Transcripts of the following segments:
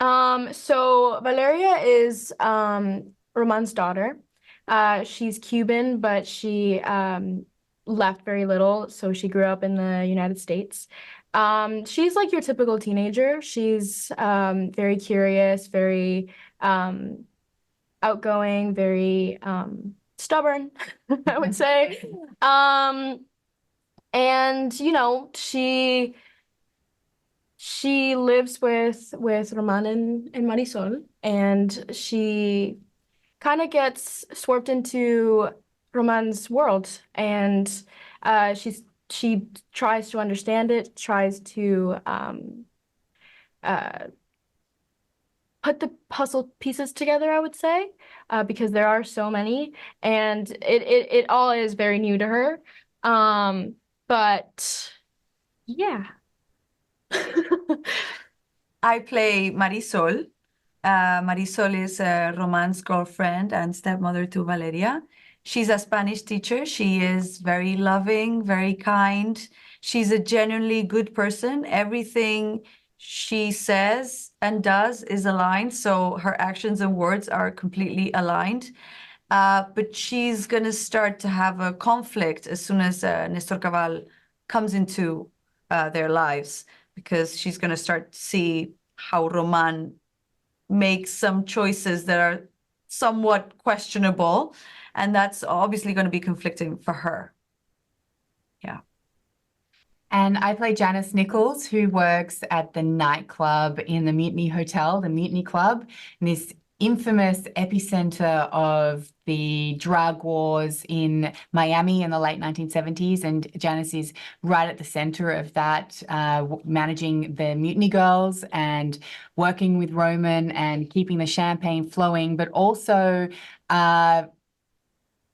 So Valeria is Roman's daughter. She's Cuban, but she left very little, so she grew up in the United States. She's like your typical teenager. She's very curious, very um outgoing, very stubborn, I would say. Um, and she lives with Roman and Marisol, and she kind of gets swept into Roman's world, and she tries to understand it, tries to uh, put the puzzle pieces together, I would say, because there are so many, and it all is very new to her. But yeah. I play Marisol. Marisol is Roman's girlfriend and stepmother to Valeria. She's a Spanish teacher. She is very loving, very kind. She's a genuinely good person. Everything she says and does is aligned, so her actions and words are completely aligned. But she's going to start to have a conflict as soon as Nestor Cabal comes into their lives, because she's going to start to see how Roman makes some choices that are somewhat questionable. And that's obviously going to be conflicting for her. Yeah. And I play Janice Nichols, who works at the nightclub in the Mutiny Hotel, the Mutiny Club, and this infamous epicenter of the drug wars in Miami in the late 1970s. And Janice is right at the center of that, managing the Mutiny Girls and working with Roman and keeping the champagne flowing, but also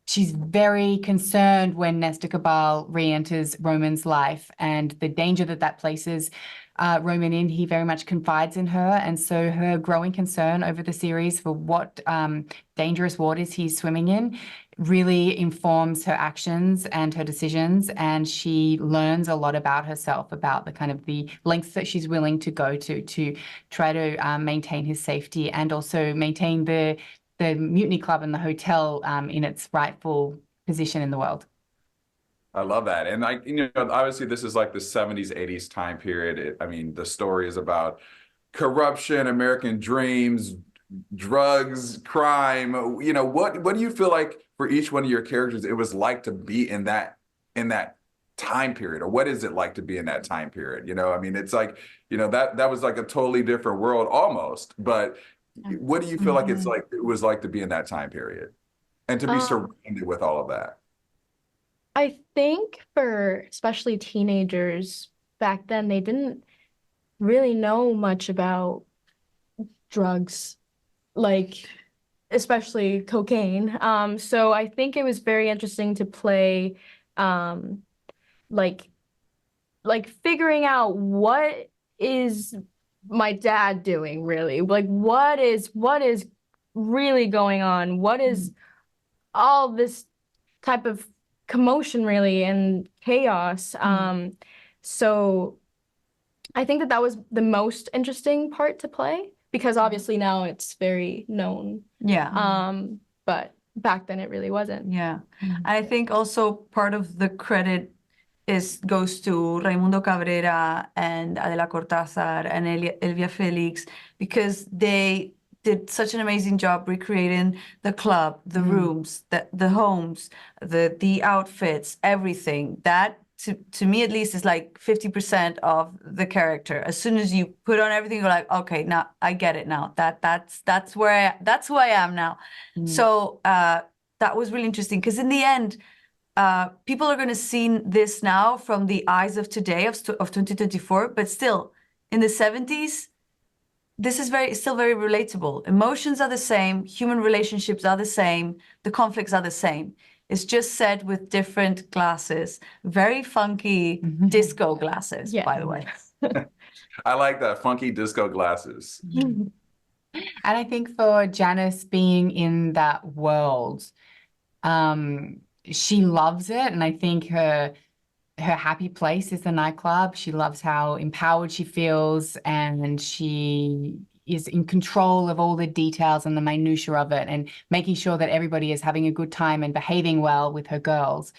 she's very concerned when Nestor Cabal re-enters Roman's life and the danger that that places Roman in. He very much confides in her, and so her growing concern over the series for what dangerous waters he's swimming in really informs her actions and her decisions, and she learns a lot about herself, about the kind of the lengths that she's willing to go to try to maintain his safety and also maintain the Mutiny Club and the hotel in its rightful position in the world. I love that. And obviously this is like the 70s, 80s time period. I mean, the story is about corruption, American dreams, drugs, crime. What do you feel like for each one of your characters it was like to be in that time period? Or what is it like to be in that time period? I mean, it's like, that was like a totally different world almost. But what do you feel like it was like to be in that time period and to be surrounded with all of that? I think for especially teenagers back then, they didn't really know much about drugs, like especially cocaine. So I think it was very interesting to play, um, like figuring out what is my dad doing really? Like what is really going on? What is all this type of commotion really and chaos? So I think that was the most interesting part to play because obviously now it's very known. Yeah. But back then it really wasn't. Yeah. I think also part of the credit goes to Raimundo Cabrera and Adela Cortázar and Elvia Felix, because they did such an amazing job recreating the club, the rooms, the homes, the outfits, everything. That to me at least is like 50% of the character. As soon as you put on everything, you're like, okay, now I get it now. That's who I am now. So that was really interesting, because in the end, people are going to see this now from the eyes of today, of 2024, but still in the 70s, this is still very relatable. Emotions are the same, human relationships are the same, the conflicts are the same. It's just said with different glasses, very funky disco glasses, by the way. I like that, funky disco glasses. And I think for Janice being in that world, she loves it, and I think her happy place is the nightclub. She loves how empowered she feels, and she is in control of all the details and the minutiae of it, and making sure that everybody is having a good time and behaving well with her girls.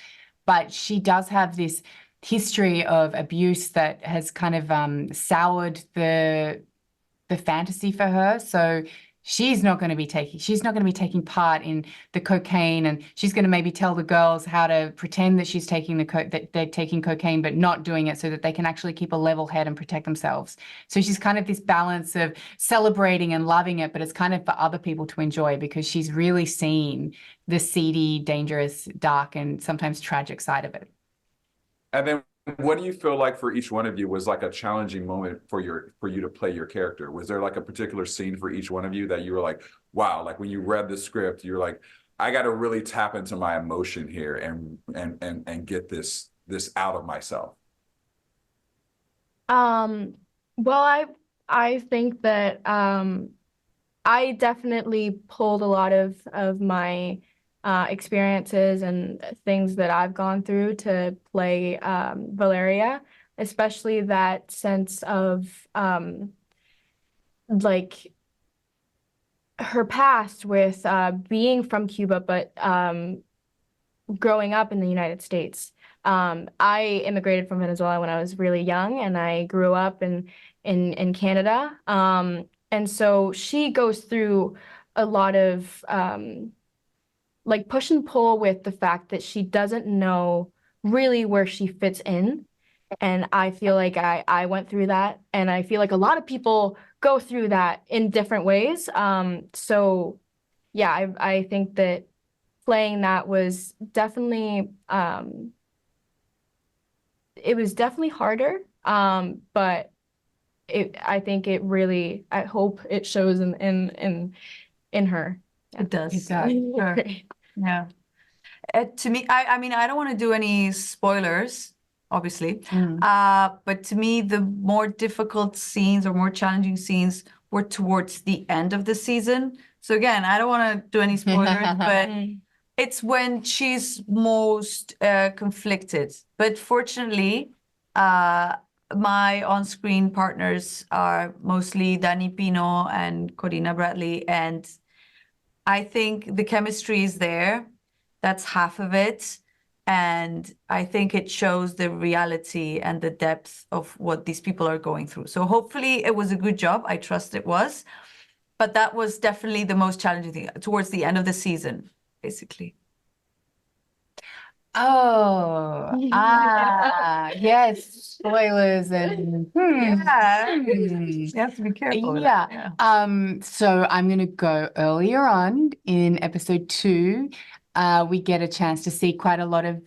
But she does have this history of abuse that has kind of soured the fantasy for her. So she's not going to be taking part in the cocaine, and she's going to maybe tell the girls how to pretend that she's taking that they're taking cocaine but not doing it, so that they can actually keep a level head and protect themselves. So she's kind of this balance of celebrating and loving it, but it's kind of for other people to enjoy, because she's really seen the seedy, dangerous, dark, and sometimes tragic side of it. And then what do you feel like for each one of you was like a challenging moment for you to play your character? Was there like a particular scene for each one of you that you were like, wow, like when you read the script, you're like, I got to really tap into my emotion here and get this out of myself? Well, I think that I definitely pulled a lot of my experiences and things that I've gone through to play Valeria, especially that sense of like her past with being from Cuba, but growing up in the United States. I immigrated from Venezuela when I was really young, and I grew up in Canada. And so she goes through a lot of like push and pull with the fact that she doesn't know really where she fits in. And I feel like I went through that, and I feel like a lot of people go through that in different ways. So yeah, I think that playing that was definitely it was definitely harder. But I think it really, I hope it shows in her. It does. It does. Sure. Yeah. To me, I mean, I don't want to do any spoilers, obviously. But to me, the more difficult scenes or more challenging scenes were towards the end of the season. So again, I don't want to do any spoilers, but it's when she's most conflicted. But fortunately, my on-screen partners are mostly Pino and Corina Bradley, and I think the chemistry is there. That's half of it. And I think it shows the reality and the depth of what these people are going through. So hopefully it was a good job. I trust it was. But that was definitely the most challenging thing towards the end of the season, basically. Yes, spoilers and Yeah. You have to be careful with that. yeah. So I'm gonna go earlier on in episode 2. We get a chance to see quite a lot of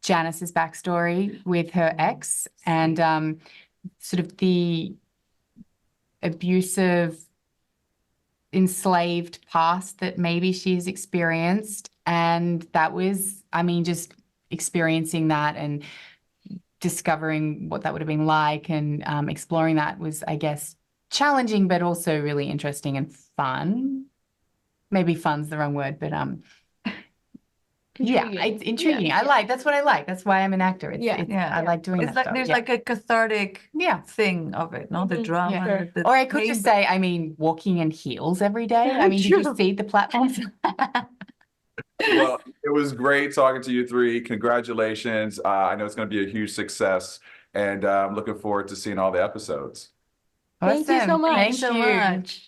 Janice's backstory with her ex, and sort of the abusive, enslaved past that maybe she's experienced. And that was, I mean, just experiencing that and discovering what that would have been like, and exploring that was, I guess, challenging, but also really interesting and fun. Maybe fun's the wrong word, but yeah, it's intriguing. Yeah. That's what I like. That's why I'm an actor. I like doing It's that like stuff. there's like a cathartic thing of it, no? The drama. Sure. Or I could just say, I mean, walking in heels every day. I mean, did you see the platforms? Well, it was great talking to you three. Congratulations. I know it's going to be a huge success, and I'm looking forward to seeing all the episodes. Thank you so Awesome. much. Thank so you. much.